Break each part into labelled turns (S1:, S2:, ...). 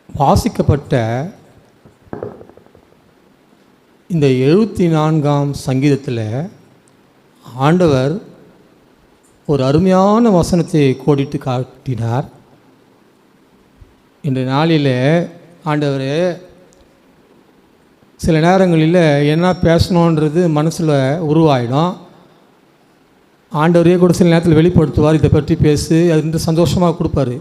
S1: வாசிக்கப்பட்ட இந்த 74ஆம் சங்கீதத்தில் ஆண்டவர் ஒரு அருமையான வசனத்தை கோடிட்டு காட்டினார். இன்றைய நாளில் ஆண்டவர் சில நேரங்களில் என்ன பேசணுன்றது மனசில் உருவாயிடும். ஆண்டவரே கூட சில நேரத்தில் வெளிப்படுத்துவார், இதை பற்றி பேசு, அது சந்தோஷமாக கொடுப்பார்.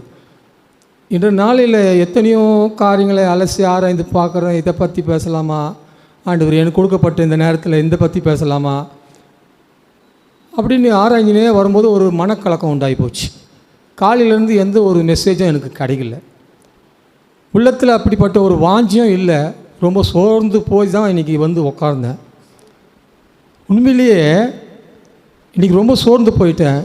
S1: இன்றைய நாளில் எத்தனையோ காரியங்களை அலசி ஆராய்ந்து பார்க்குறேன். இதை பற்றி பேசலாமா ஆண்டவர், எனக்கு கொடுக்கப்பட்ட இந்த நேரத்தில் இதை பற்றி பேசலாமா அப்படின்னு ஆராய்ஞ்சினே வரும்போது ஒரு மனக்கலக்கம் உண்டாகி போச்சு. காலையிலேருந்து எந்த ஒரு மெசேஜும் எனக்கு கிடைக்கல. உள்ளத்தில் அப்படிப்பட்ட ஒரு வாஞ்சியும் இல்லை. ரொம்ப சோர்ந்து போய் தான் இன்றைக்கி வந்து உட்கார்ந்தேன். உண்மையிலேயே இன்றைக்கி ரொம்ப சோர்ந்து போயிட்டேன்.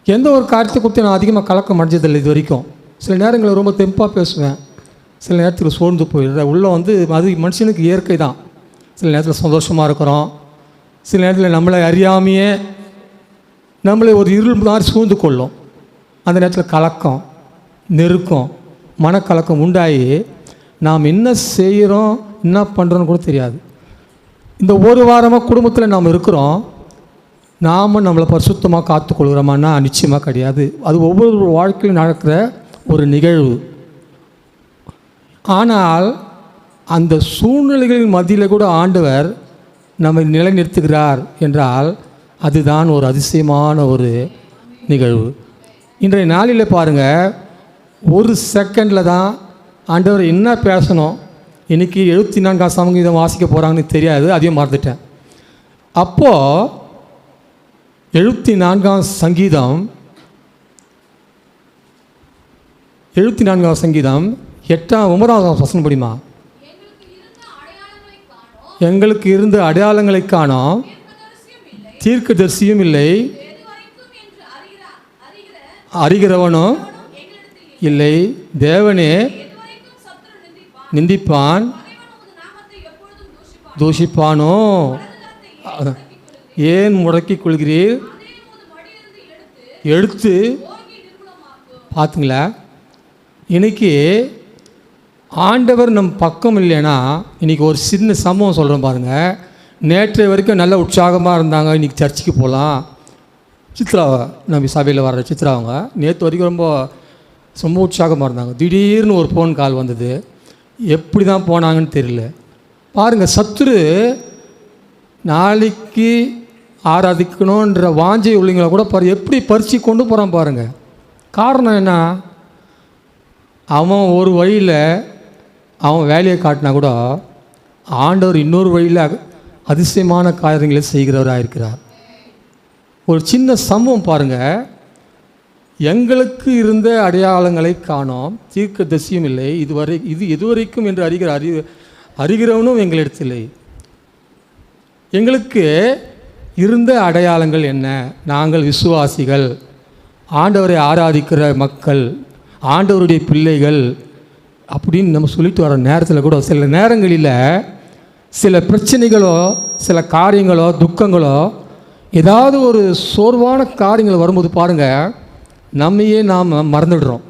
S1: எந்த ஒரு காரியத்தை கொடுத்து நான் அதிகமாக கலக்கம் அடைஞ்சதில்லை இது வரைக்கும். சில நேரங்களில் ரொம்ப தெம்பாக பேசுவேன், சில நேரத்தில் சோர்ந்து போயிடுறேன். உள்ளே அது மனுஷனுக்கு இயற்கை தான். சில நேரத்தில் சந்தோஷமாக இருக்கிறோம், சில நேரத்தில் நம்மளை அறியாமையே நம்மளை ஒரு இருள் மாதிரி சூழ்ந்து கொள்ளும். அந்த நேரத்தில் கலக்கம், நெருக்கம், மனக்கலக்கம் உண்டாகி நாம் என்ன செய்கிறோம் என்ன பண்ணுறோன்னு கூட தெரியாது. இந்த ஒரு வாரமாக குடும்பத்தில் நாம் இருக்கிறோம், நாம் நம்மளை பரிசுத்தமாக காத்துக்கொள்கிறோமான்னா நிச்சயமாக கிடையாது. அது ஒவ்வொரு வாழ்க்கையிலும் நடக்கிற ஒரு நிகழ்வு. ஆனால் அந்த சூழ்நிலைகளின் மத்தியில் கூட ஆண்டவர் நம்மை நிலைநிறுத்துகிறார் என்றால் அதுதான் ஒரு அதிசயமான ஒரு நிகழ்வு. இன்றைய நாளில் பாருங்கள், ஒரு செகண்டில் தான் ஆண்டவர் என்ன பேசணும். இன்றைக்கி 74ஆம் சங்கீதம் வாசிக்க போகிறாங்கன்னு தெரியாது, அதையும் மறந்துட்டேன். அப்போது 74ஆம் சங்கீதம் 8-9 வசனம் படிமா. எங்களுக்கு இருந்த அடையாளங்களை காணோம், தீர்க்கதரிசியும் இல்லை, அறிகிறவனும் இல்லை. தேவனே நிந்திப்பான், தூஷிப்பானோ? ஏன் முடக்கிக் கொள்கிறீர்? எடுத்து பார்த்துங்களா. இன்றைக்கி ஆண்டவர் நம் பக்கம் இல்லைன்னா, இன்றைக்கி ஒரு சின்ன சம்பவம் சொல்கிறேன் பாருங்கள். நேற்று வரைக்கும் நல்ல உற்சாகமாக இருந்தாங்க, இன்றைக்கி சர்ச்சுக்கு போகலாம். சித்ராவை நம்ம சபையில் வர்ற சித்ராவங்க நேற்று வரைக்கும் ரொம்ப உற்சாகமாக இருந்தாங்க. திடீர்னு ஒரு ஃபோன் கால் வந்தது. எப்படி தான் போனாங்கன்னு தெரியல. பாருங்கள், சத்துரு நாளைக்கு ஆராதிக்கணுன்ற வாஞ்சை உள்ளவங்களை கூட எப்படி பறித்து கொண்டு போகிறான் பாருங்கள். காரணம் என்ன? அவன் ஒரு வழியில் அவன் வேலையை காட்டினா கூட ஆண்டவர் இன்னொரு வழியில் அதிசயமான காரியங்களை செய்கிறவராக இருக்கிறார். ஒரு சின்ன சம்பவம் பாருங்கள். எங்களுக்கு இருந்த அடையாளங்களை காணோம், தீர்க்கதரிசியும் இல்லை, இதுவரைக்கும் என்று அறிகிறவனும் எங்களிடத்தில்லை. எங்களுக்கு இருந்த அடையாளங்கள் என்ன? நாங்கள் விசுவாசிகள், ஆண்டவரை ஆராதிக்கிற மக்கள், ஆண்டவருடைய பிள்ளைகள் அப்படின்னு நம்ம சொல்லிட்டு வர நேரத்தில் கூட சில நேரங்களில் சில பிரச்சனைகளோ சில காரியங்களோ துக்கங்களோ ஏதாவது ஒரு சோர்வான காரியங்கள் வரும்போது பாருங்கள், நம்மையே நாம் மறந்துடுறோம்.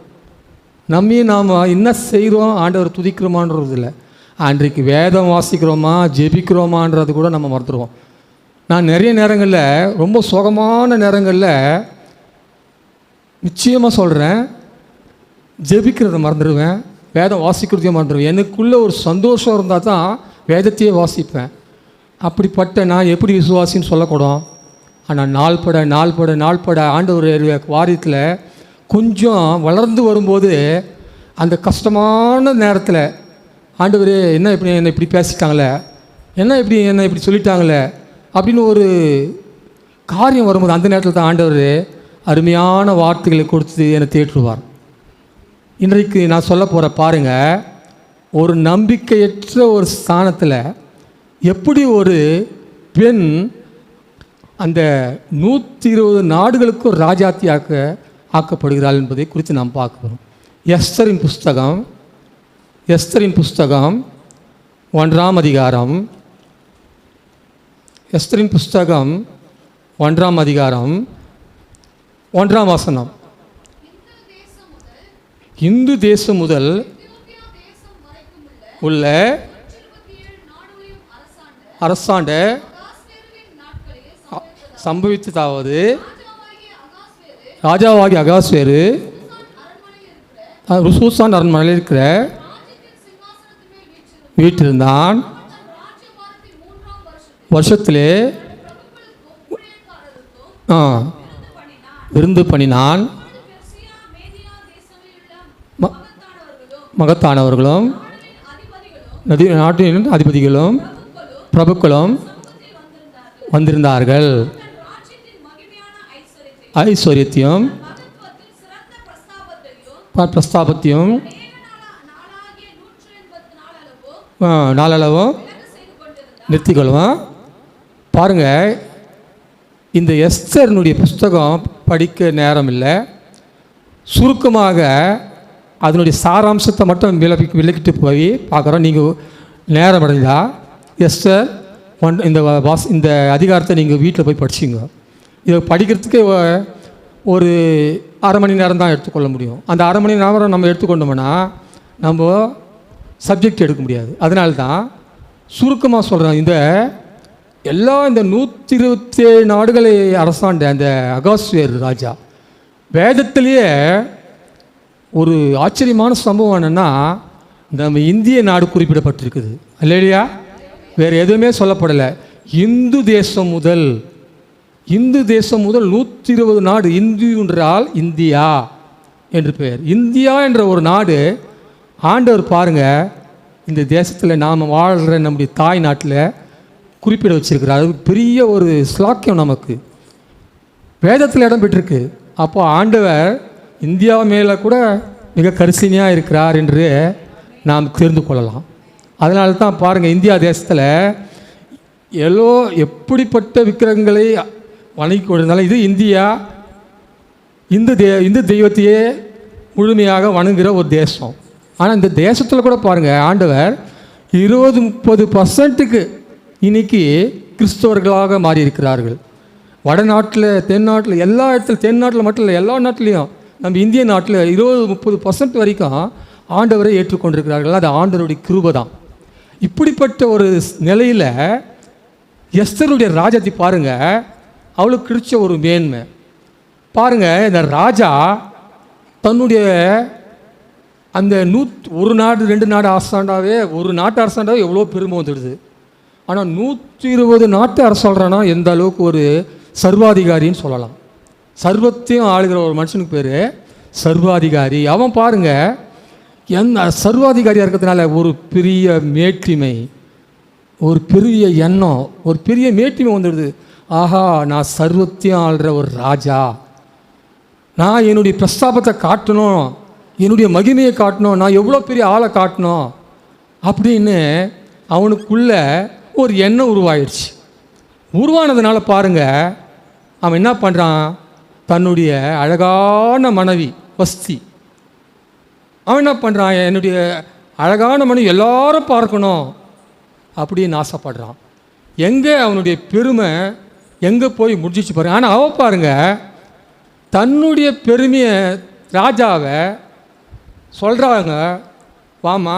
S1: நம்மையே நாம் என்ன செய்கிறோம், ஆண்டவர் துதிக்கிறோமான்றது இல்லை, அன்றைக்கு வேதம் வாசிக்கிறோமா ஜெபிக்கிறோமான்றது கூட நம்ம மறந்துடுவோம். நான் நிறைய நேரங்களில் ரொம்ப சோகமான நேரங்களில் நிச்சயமாக சொல்கிறேன், ஜெபிக்கிறத மறந்துடுவேன், வேதம் வாசிக்கிறதையும் மறந்துடுவேன். எனக்குள்ளே ஒரு சந்தோஷம் இருந்தால் தான் வேதத்தையே வாசிப்பேன். அப்படிப்பட்ட நான் எப்படி விசுவாசின்னு சொல்லக்கூடும். ஆனால் நாள்பட ஆண்டவர் வாரியத்தில் கொஞ்சம் வளர்ந்து வரும்போது அந்த கஷ்டமான நேரத்தில் ஆண்டவரே என்னை இப்படி பேசிட்டாங்களே, என்னை இப்படி சொல்லிட்டாங்களே அப்படின்னு ஒரு காரியம் வரும்போது அந்த நேரத்தில் தான் ஆண்டவர் அருமையான வார்த்தைகளை கொடுத்து என்னை தேற்றுவார். இன்றைக்கு நான் சொல்ல போகிற பாருங்கள், ஒரு நம்பிக்கையற்ற ஒரு ஸ்தானத்தில் எப்படி ஒரு பெண் அந்த 120 நாடுகளுக்கும் ராஜாத்தி ஆக்கப்படுகிறாள் என்பதை குறித்து நாம் பார்க்கிறோம். எஸ்தரின் புஸ்தகம் 1ஆம் அதிகாரம், எஸ்தரின் புஸ்தகம் 1ஆம் அதிகாரம் 1ஆம் வசனம். இந்து தேசம் முதல் உள்ள அரசாண்ட சம்பவித்ததாவது ராஜாவாகி அகாஸ்வேரு சூசான் அரண்மனையில் இருக்கிற வீட்டில்தான் வருஷத்திலே விருந்து பண்ணினான். மகத்தானவர்களும் நாட்டின் அதிபதிகளும் பிரபுக்களும் வந்திருந்தார்கள். ஐஸ்வர்யத்தையும் பிரஸ்தாபத்தையும் நாளளவும் நிறுத்திக்கொள்வோம். பாருங்கள், இந்த எஸ்தர்னுடைய புஸ்தகம் படிக்க நேரம் இல்லை. சுருக்கமாக அதனுடைய சாராம்சத்தை மட்டும் விளக்கிட்டு போய் பார்க்குறோம். நீங்கள் நேரம் அடைஞ்சா எஸ்தர் இந்த அதிகாரத்தை நீங்கள் வீட்டில் போய் படிச்சிங்க. இதை படிக்கிறதுக்கே ஒரு அரை மணி நேரம் தான் எடுத்துக்கொள்ள முடியும். அந்த அரை மணி நேரம் நம்ம எடுத்துக்கொண்டோம்னா நம்ம சப்ஜெக்ட் எடுக்க முடியாது. அதனால தான் சுருக்கமாக சொல்கிறேன். இந்த 127 நாடுகளை அரசாண்ட அந்த அகாஸ்வேரு ராஜா, வேதத்திலேயே ஒரு ஆச்சரியமான சம்பவம் என்னென்னா, நம்ம இந்திய நாடு குறிப்பிடப்பட்டிருக்குது இல்லையா? வேறு எதுவுமே சொல்லப்படலை. இந்து தேசம் முதல் 120 நாடு. இந்து என்றால் இந்தியா என்று பெயர். இந்தியா என்ற ஒரு நாடு ஆண்டவர் பாருங்கள், இந்த தேசத்தில் நாம் வாழ்கிற நம்முடைய தாய் நாட்டில் குறிப்பிட வச்சிருக்கிறார். அது பெரிய ஒரு ஸ்லாக்கியம் நமக்கு வேதத்தில் இடம் பெற்றிருக்கு. அப்போ ஆண்டவர் இந்தியா மேலே கூட மிக கரிசனையாக இருக்கிறார் என்று நாம் தெரிந்து கொள்ளலாம். அதனால தான் பாருங்கள், இந்தியா தேசத்தில் எப்படிப்பட்ட விக்கிரகங்களை வணங்கி கொண்டிருந்தாலும் இது இந்தியா இந்த தெய்வத்தையே முழுமையாக வணங்குகிற ஒரு தேசம். ஆனால் இந்த தேசத்தில் கூட பாருங்கள், ஆண்டவர் 20-30% இன்னைக்கு கிறிஸ்தவர்களாக மாறி இருக்கிறார்கள். வடநாட்டில், தென்னாட்டில், எல்லா இடத்துல, தென்னாட்டில் மட்டும் இல்லை, எல்லா நாட்டிலையும், நம்ம இந்திய நாட்டில் 20-30% வரைக்கும் ஆண்டவரை ஏற்றுக்கொண்டிருக்கிறார்கள். அது ஆண்டவருடைய கிருபை தான். இப்படிப்பட்ட ஒரு நிலையில் எஸ்தருடைய ராஜ்யத்தை பாருங்கள், அவளுக்கு கிடைச்ச ஒரு மேன்மை பாருங்கள். இந்த ராஜா தன்னுடைய அந்த 1 நாடு 2 நாடு அரசாண்டாவே, ஒரு நாட்டு அரசாண்டாவே எவ்வளோ பெருமை வந்துடுது. ஆனால் 120 நாட்டு அரசாள்றானா எந்த அளவுக்கு ஒரு சர்வாதிகாரின்னு சொல்லலாம். சர்வத்தையும் ஆளுகிற ஒரு மனுஷனுக்கு பேர் சர்வாதிகாரி. அவன் பாருங்கள், சர்வாதிகாரியாக இருக்கிறதுனால ஒரு பெரிய மேட்டிமை, ஒரு பெரிய எண்ணம், ஒரு பெரிய மேட்டிமை வந்துடுது. ஆஹா, நான் சர்வத்தையும் ஆளுற ஒரு ராஜா, நான் என்னுடைய பிரஸ்தாபத்தை காட்டணும், என்னுடைய மகிமையை காட்டணும், நான் எவ்வளோ பெரிய ஆளை காட்டணும் அப்படின்னு அவனுக்குள்ள ஒரு எண்ணம் உருவாயிடுச்சு. உருவானதுனால பாருங்கள், அவன் என்ன பண்ணுறான், தன்னுடைய அழகான மனைவி வஸ்தி, அவன் என்ன பண்ணுறான், என்னுடைய அழகான மனைவி எல்லாரும் பார்க்கணும் அப்படின்னு ஆசைப்படுறான். எங்கே அவனுடைய பெருமை எங்கே போய் முடிஞ்சிச்சு பாருங்க. ஆனால் அவன் பாருங்கள், தன்னுடைய பெருமையை ராஜாவை சொல்கிறாங்க, வாமா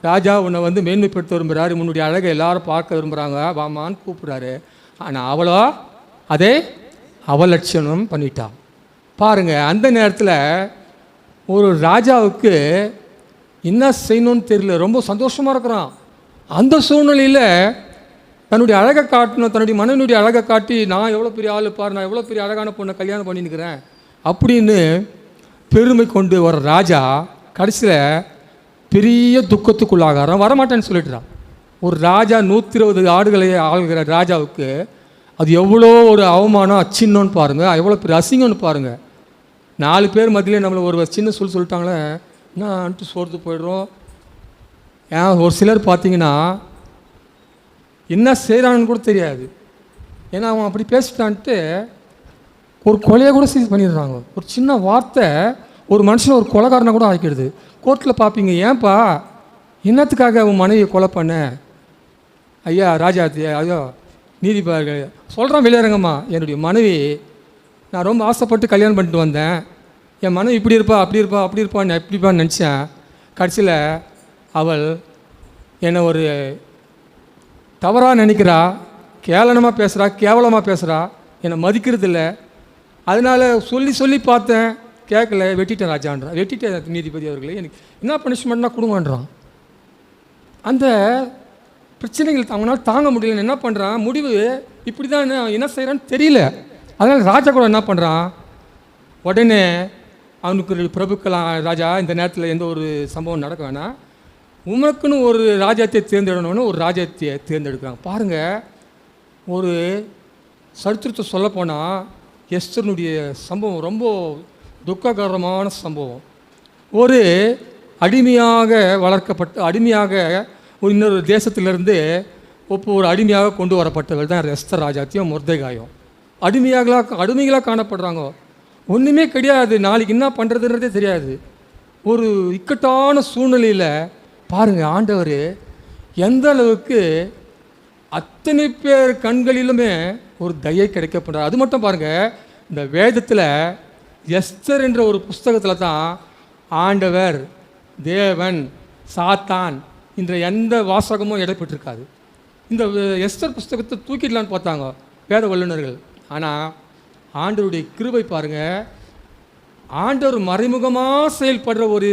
S1: ராஜா உன்னை மேன்மைப்படுத்த விரும்புகிறாரு, உன்னுடைய அழகை எல்லாரும் பார்க்க விரும்புகிறாங்க, வாமான்னு கூப்பிட்றாரு. ஆனால் அவளோ அதே அவலட்சணம் பண்ணிட்டான். பாருங்கள், அந்த நேரத்தில் ஒரு ராஜாவுக்கு என்ன செய்யணும்னு தெரியல, ரொம்ப சந்தோஷமாக இருக்கிறான். அந்த சூழ்நிலையில் தன்னுடைய அழகை காட்டணும், தன்னுடைய மனைவியுடைய அழகை காட்டி, நான் எவ்வளோ பெரிய ஆள் பாரு, நான் எவ்வளோ பெரிய அழகான பொண்ணை கல்யாணம் பண்ணிக்கிறேன் அப்படின்னு பெருமை கொண்டு வர ராஜா கடைசியில் பெரிய துக்கத்துக்குள்ளாகிறான், வரமாட்டேன்னு சொல்லிட்டுறான். ஒரு ராஜா 120 ஆடுகளை ஆளுகிற ராஜாவுக்கு அது எவ்வளோ ஒரு அவமானம், அச்சின்னோன்னு பாருங்கள், எவ்வளோ பெரிய அசிங்கம்னு பாருங்கள். 4 பேர் மத்தியிலே நம்மளை ஒரு சின்ன சொல்லிட்டாங்களே, என்னான்ட்டு சோர்த்து போய்டுறோம். ஏன் ஒரு சிலர் பார்த்தீங்கன்னா என்ன செய்கிறான்னு கூட தெரியாது, ஏன்னா அவன் அப்படி பேசிட்டான்ட்டு ஒரு கொலையை கூட சீஸ் பண்ணிடுறாங்க. ஒரு சின்ன வார்த்தை ஒரு மனுஷனை ஒரு கொலைகாரனை கூட ஆக்கிடுது. கோர்ட்டில் பார்ப்பீங்க, ஏன்பா என்னத்துக்காக உன் மனைவியை கொலை பண்ண? ஐயா ராஜா, ஐயோ நீதிபதிகள் சொல்கிறான் வெளியரங்கம்மா, என்னுடைய மனைவி நான் ரொம்ப ஆசைப்பட்டு கல்யாணம் பண்ணிட்டு வந்தேன், என் மனம் இப்படி இருப்பா அப்படி இருப்பா அப்படி இருப்பான்னு எப்படிப்பான்னு நினச்சேன். கடைசியில் அவள் என்னை ஒரு தவறாக நினைக்கிறா, கேவலமாக பேசுகிறா, கேவலமாக பேசுகிறா, என்னை மதிக்கிறது இல்லை. அதனால் சொல்லி பார்த்தேன், கேட்கல, வெட்டிட்டேன் ராஜான்றான். வெட்டிட்டேன் நீதிபதி அவர்களே, எனக்கு என்ன பனிஷ்மெண்ட்னா கொடுங்கன்றான். அந்த பிரச்சனைகள் அவனால் தாங்க முடியலன்னு என்ன பண்ணுறான், முடிவு இப்படி தான் என்ன செய்கிறான்னு தெரியல. அதனால் ராஜா கூட என்ன பண்ணுறான், உடனே அவனுக்கு பிரபுக்கலாம், ராஜா இந்த நேரத்தில் எந்த ஒரு சம்பவம் நடக்க வேணாம், உமக்குன்னு ஒரு ராஜ்யத்தை தேர்ந்தெடுக்கணும்னு ஒரு ராஜ்யத்தை தேர்ந்தெடுக்கிறாங்க. பாருங்கள், ஒரு சரித்திரத்தை சொல்லப்போனால் எஸ்தருடைய சம்பவம் ரொம்ப துக்ககரமான சம்பவம். ஒரு அடிமையாக வளர்க்கப்பட்ட, அடிமையாக இன்னொரு தேசத்திலிருந்து ஒரு அடிமையாக கொண்டு வரப்பட்டவர்கள் தான் எஸ்தர் ராஜாத்தியும் மொர்தெகாயும். அடிமைகளாக காணப்படுறாங்க. ஒன்றுமே கிடையாது, நாளைக்கு என்ன பண்ணுறதுன்றதே தெரியாது. ஒரு இக்கட்டான சூழ்நிலையில் பாருங்கள், ஆண்டவர் எந்த அளவுக்கு அத்தனை பேர் கண்களிலுமே ஒரு தயை கிடைக்கப்படுறார். அது மட்டும் பாருங்கள், இந்த வேதத்தில் எஸ்தர் என்ற ஒரு புஸ்தகத்தில் தான் ஆண்டவர், தேவன், சாத்தான் என்ற எந்த வாசகமும் இடப்பட்டிருக்காது. இந்த எஸ்தர் புஸ்தகத்தை தூக்கிடலான்னு பார்த்தாங்க வேத வல்லுநர்கள். ஆனால் ஆண்டவருடைய கிருபை பாருங்கள், ஆண்டவர் மறைமுகமாக செயல்படுற ஒரு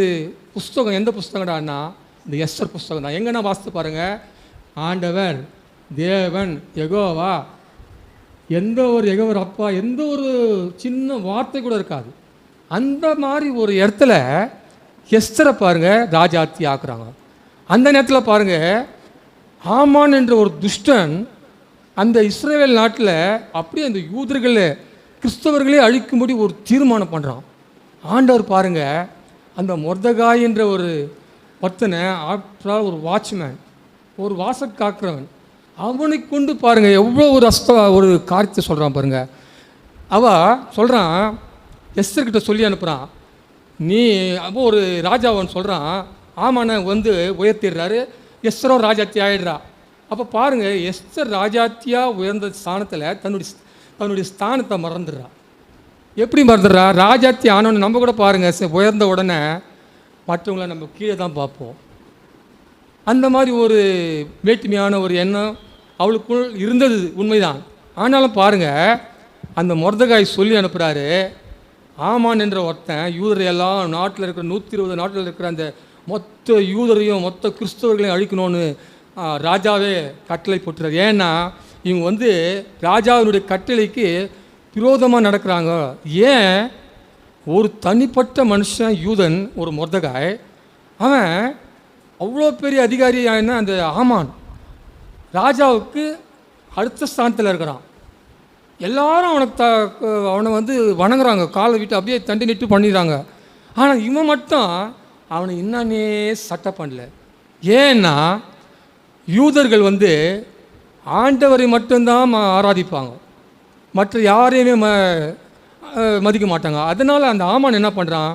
S1: புஸ்தகம் எந்த புஸ்தகம்டான்னா இந்த எஸ்தர் புஸ்தகம் தான். எங்கன்னா வாசித்து பாருங்கள், ஆண்டவர், தேவன், யெகோவா, எந்த ஒரு யெகோவர் அப்பா, எந்த ஒரு சின்ன வார்த்தை கூட இருக்காது. அந்த மாதிரி ஒரு இடத்துல எஸ்தரை பாருங்கள் ராஜாத்தி ஆக்குறாங்க. அந்த நேரத்தில் பாருங்கள், ஆமான் என்ற ஒரு துஷ்டன் அந்த இஸ்ரேல் நாட்டில் அப்படியே அந்த யூதர்களை, கிறிஸ்தவர்களே அழிக்கும்படி ஒரு தீர்மானம் பண்ணுறான். ஆண்டவர் பாருங்கள், அந்த மொர்தெகாய் என்ற ஒரு ஒருத்தனை, ஆஃப்டர் ஒரு வாட்ச்மேன், ஒரு வாசல் காக்கிறவன், அவனை கொண்டு பாருங்கள் எவ்வளோ ஒரு காரியத்தை சொல்கிறான் பாருங்கள். சொல்கிறான், எஸ்தர்கிட்ட சொல்லி அனுப்புகிறான், நீ அப்போ ஒரு ராஜாவன் சொல்கிறான், ஆமாண்ண வந்து உயர்த்திடுறாரு, எஸ்தரும் ராஜாத்தி ஆகிடுறா. அப்போ பாருங்கள், எஸ்தர் ராஜாத்தியாக உயர்ந்த ஸ்தானத்தில் தன்னுடைய ஸ்தானத்தை மறந்துடுறா. எப்படி மறந்துடுறா, ராஜாத்தி ஆனோன்னு நம்ம கூட பாருங்கள், உயர்ந்த உடனே மற்றவங்கள நம்ம கீழே தான் பார்ப்போம். அந்த மாதிரி ஒரு வேற்றுமையான ஒரு எண்ணம் அவளுக்குள் இருந்தது உண்மைதான். ஆனாலும் பாருங்கள், அந்த மொர்தெகாய் சொல்லி அனுப்புகிறாரு, ஆமான் என்ற ஒருத்தன் யூதரையெல்லாம் நாட்டில் இருக்கிற 120 நாட்டில் இருக்கிற அந்த மொத்த யூதரையும் மொத்த கிறிஸ்தவர்களையும் அழிக்கணும்னு ராஜாவே கட்டளை போட்டுறாரு. ஏன்னா இவங்க வந்து ராஜாவினுடைய கட்டளைக்கு விரோதமாக நடக்கிறாங்க. ஏன், ஒரு தனிப்பட்ட மனுஷன் யூதன், ஒரு மொர்தெகாய், அவன் அவ்வளோ பெரிய அதிகாரியான அந்த ஆமான் ராஜாவுக்கு அடுத்த ஸ்தானத்தில் இருக்கிறான். எல்லாரும் அவனை வந்து வணங்குறாங்க, காலை விட்டு அப்படியே தண்டி நிட்டு பண்ணிடுறாங்க. ஆனால் இவன் மட்டும் அவனை என்னன்னே சட்டை பண்ணல. ஏன்னா யூதர்கள் வந்து ஆண்டவரை மட்டும்தான் ஆராதிப்பாங்க, மற்ற யாரையுமே மதிக்க மாட்டாங்க. அதனால் அந்த ஆமான் என்ன பண்ணுறான்,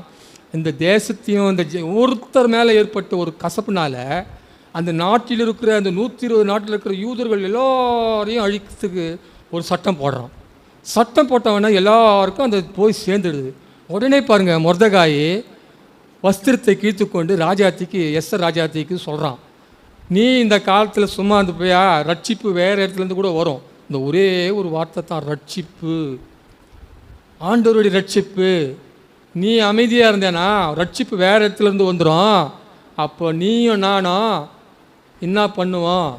S1: இந்த தேசத்தையும் இந்த ஒருத்தர் மேலே ஏற்பட்ட ஒரு கசப்புனால அந்த நாட்டில் இருக்கிற அந்த 120 நாட்டில் இருக்கிற யூதர்கள் எல்லாரையும் அழிக்கிறதுக்கு ஒரு சட்டம் போடுறான். சட்டம் போட்டவொடனே எல்லாருக்கும் அந்த போய் சேர்ந்துடுது. உடனே பாருங்கள், மொர்தெகாய் வஸ்திரத்தை கீழ்த்து கொண்டு எஸ்தர் ராஜாத்திக்கு சொல்கிறான், நீ இந்த காலத்தில் சும்மா இருந்து போயா, ரட்சிப்பு வேறு இடத்துலேருந்து கூட வரும். இந்த ஒரே ஒரு வார்த்தை தான், ரட்சிப்பு, ஆண்டவருடைய ரட்சிப்பு. நீ அமைதியாக இருந்தேனா ரட்சிப்பு வேறு இடத்துலேருந்து வந்துடும். அப்போ நீயும் நானும் என்ன பண்ணுவோம்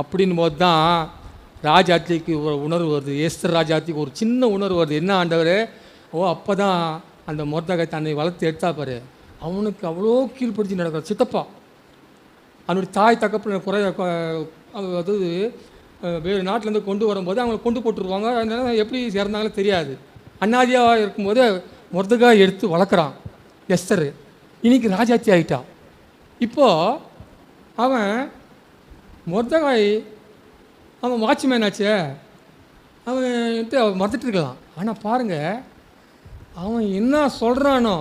S1: அப்படின் போது தான் ராஜாத்திக்கு ஒரு உணர்வு வருது. எஸ்தர் ராஜாத்திக்கு ஒரு சின்ன உணர்வு வருது. என்ன ஆண்டவர், அப்போ தான் அந்த மொர்தெகாய் தன்னை வளர்த்து எடுத்தா பாரு, அவனுக்கு அவ்வளோ கீழ்ப்படுத்தி நடக்கிற சித்தப்பா, அவனுடைய தாய் தகப்பன அதாவது வேறு நாட்டிலேருந்து கொண்டு வரும்போது அவங்களை கொண்டு போட்டுருவாங்க. அதனால எப்படி இறந்தாங்களோ தெரியாது. அன்னாதியாக இருக்கும்போது மொர்தெகாய் எடுத்து வளர்க்குறான் எஸ்தர். இன்னைக்கு ராஜாத்தி ஆகிட்டான். இப்போது அவன் மொர்தெகாய் அவன் வாட்ச்மேன் ஆச்சே, அவன்ட்டு அவன் மறந்துட்டு இருக்கலாம். ஆனால் பாருங்கள், அவன் என்ன சொல்கிறானோ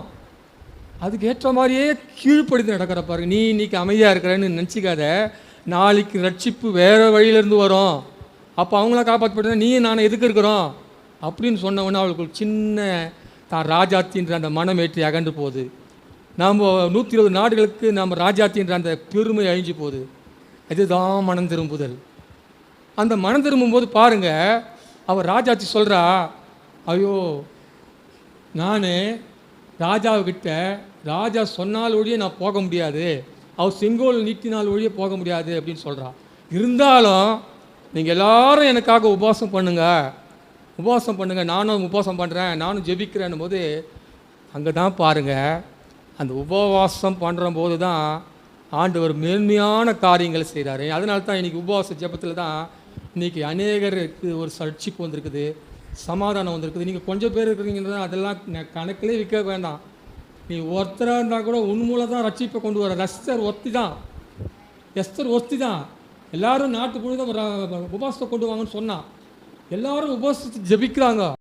S1: அதுக்கு ஏற்ற மாதிரியே கீழ்ப்படுத்தி நடக்கிற பாருங்க. நீ இன்னைக்கு அமைதியாக இருக்கிறேன்னு நினச்சிக்காத, நாளைக்கு ரட்சிப்பு வேறு வழியிலேருந்து வரும். அப்போ அவங்கள காப்பாற்றப்பட்ட நீ நானும் எதுக்கு இருக்கிறோம் அப்படின்னு சொன்னவொன்னே அவளுக்கு ஒரு சின்ன தான் ராஜாத்தின்ற அந்த மனமேற்றி அகன்று போகுது. நாம் 120 நாடுகளுக்கு நாம் ராஜாத்தின்ற அந்த பெருமை அழிஞ்சு போகுது. அதுதான் மனம் திரும்புதல். அந்த மனம் திரும்பும்போது பாருங்கள், அவர் ராஜாத்தி சொல்கிறா, ஐயோ நான் ராஜாவுக்கிட்ட ராஜா சொன்னால் ஒழிய நான் போக முடியாது, அவர் செங்கோல் நீட்டினால் ஒழிய போக முடியாது அப்படின்னு சொல்கிறா. இருந்தாலும் நீங்கள் எல்லாரும் எனக்காக உபவாசம் பண்ணுங்கள், நானும் உபவாசம் பண்ணுறேன், நானும் ஜெபிக்கிறேன்னும் போது அங்கே தான் பாருங்கள், அந்த உபவாசம் பண்ணுற போது தான் ஆண்டவர் மேன்மையான காரியங்களை செய்கிறாரு. அதனால தான் இன்றைக்கி உபவாச ஜெபத்தில் தான் இன்றைக்கி அநேகருக்கு ஒரு ரட்சிப்பு வந்திருக்குது, சமாதானம் வந்திருக்குது. நீங்கள் கொஞ்சம் பேர் இருக்கிறீங்கன்னா அதெல்லாம் கணக்கிலே விற்க வேண்டாம். நீ ஒருத்தராக இருந்தால் கூட உன் மூலம் தான் ரட்சிப்பை கொண்டு வர. எஸ்தர் ஒருத்தி தான் எல்லாரும் நாட்டு பொழுது உபவாசத்தை கொண்டு வாங்கன்னு சொன்னான். எல்லாரும் உபவாசத்தை ஜெபிக்கிறாங்க.